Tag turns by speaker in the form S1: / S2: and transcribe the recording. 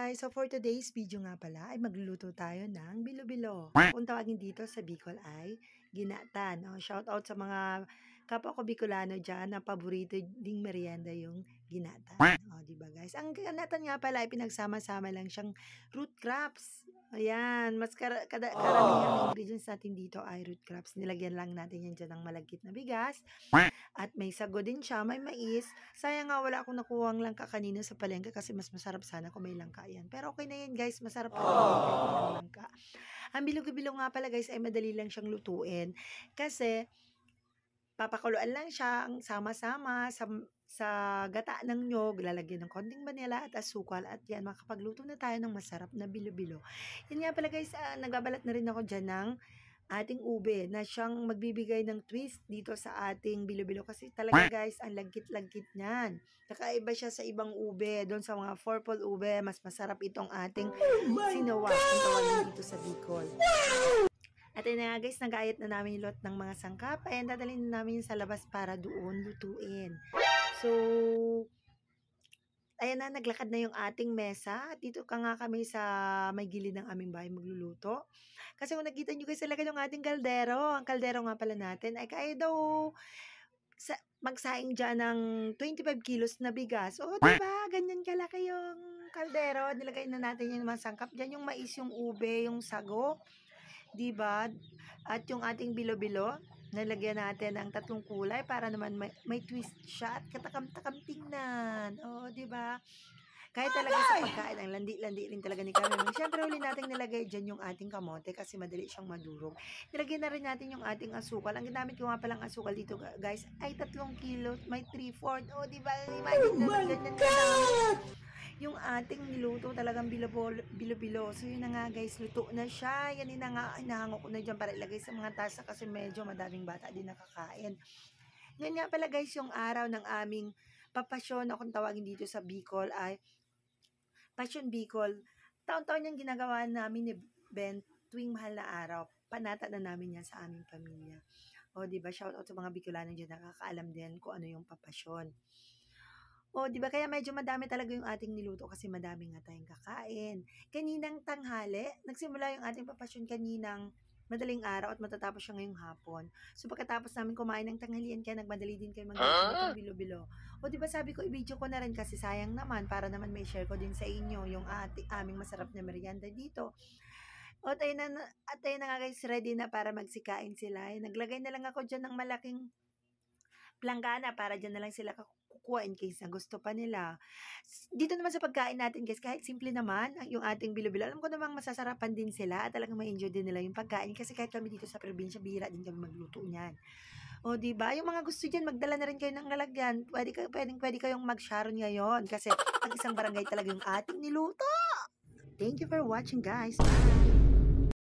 S1: guys! So for today's video nga pala ay magluluto tayo ng bilo-bilo. Kung tawagin dito sa Bicol ay ginata. No? Shout out sa mga kapwa ko Bicolano dyan na paborito ding merienda yung ginata. O, diba guys? Ang ginata nga pala ay pinagsama-sama lang siyang root crops. Ayan, mas karamihan ingredients natin dito ay root crops. Nilagyan lang natin yan dyan ng malagkit na bigas. At may sago din siya, may mais. Sayang nga wala akong nakuhang langka kanina sa palengke kasi mas masarap sana kung may langka yan. Pero okay na yan guys, masarap pa rin kahit walang langka. Ang bilog-bilog nga pala guys ay madali lang siyang lutuin kasi papakuluan lang siya sama-sama sa gata ng nyog, lalagyan ng konting vanilla at asukal at yan, makapagluto na tayo ng masarap na bilo-bilo. Yan nga pala guys, nagbabalat na rin ako dyan ng ating ube na siyang magbibigay ng twist dito sa ating bilo-bilo kasi talaga guys, ang lagkit-lagkit niyan. Kakaiba siya sa ibang ube, doon sa mga purple ube, mas masarap itong ating sinawa kung tawagin dito sa Bicol. At yun nga guys, nag-ayat na namin yung lot ng mga sangkap. Ayan, dadalhin na namin sa labas para doon lutuin. So, ayan na, naglakad na yung ating mesa. Dito ka nga kami sa may gilid ng aming bahay magluluto. Kasi kung nakita nyo guys, talaga yung ating kaldero. Ang kaldero nga pala natin ay kaya daw magsaing dyan ng 25 kilos na bigas. O, diba? Ganyan kalaki yung kaldero. Nilagay na natin yung mga sangkap. Dyan yung mais, yung ube, yung sago. Diba? At yung ating bilo-bilo, nalagyan natin ang tatlong kulay para naman may twist siya at katakam-takam tingnan. O, diba? Kahit talaga sa pagkain, ang landi-landi rin talaga ni Carmen. Siyempre, uli natin nilagay dyan yung ating kamote kasi madali siyang madurog. Nilagyan na rin natin yung ating asukal. Ang ginamit ko nga palang asukal dito, guys, ay 3 kilos, may 3/4. O, diba? Imagine na ganyan ka yung ating niluto talagang bilo-bilo. So, yun na nga guys, luto na siya. Yan na nga, inahango ko na dyan para ilagay sa mga tasa kasi medyo madaming bata din nakakain. Yan nga pala guys, yung araw ng aming papasyon, kung tawagin dito sa Bicol ay Passion Bicol. Taon-taon yung ginagawa namin ni Ben tuwing mahal na araw. Panata na namin yan sa aming pamilya. O, diba? Shout out sa mga Bicolano dyan, nakakaalam din kung ano yung papasyon. O, di ba? Kaya medyo madami talaga yung ating niluto kasi madami nga tayong kakain. Kaninang tanghali, nagsimula yung ating papasyon kaninang madaling araw at matatapos siya ngayong hapon. So, pagkatapos namin kumain ng tanghalian, kaya nagmadali din kayo mag-luto ng bilo-bilo. O, di ba sabi ko, i-video ko na rin kasi sayang naman para naman may share ko din sa inyo yung aming masarap na merienda dito. O, tayo na nga guys, ready na para magsikain sila. Naglagay na lang ako dyan ng malaking planggana para dyan na lang sila kukuha in case na gusto pa nila. Dito naman sa pagkain natin guys, kahit simple naman yung ating bilo-bilo, alam ko namang masasarapan din sila at talagang ma-enjoy din nila yung pagkain kasi kahit kami dito sa probinsya, bihira din kami magluto niyan. O, diba? Yung mga gusto dyan, magdala na rin kayo ng lalagyan. Pwede kayong mag-sharon ngayon kasi ang isang barangay talaga yung ating niluto. Thank you for watching guys. Bye!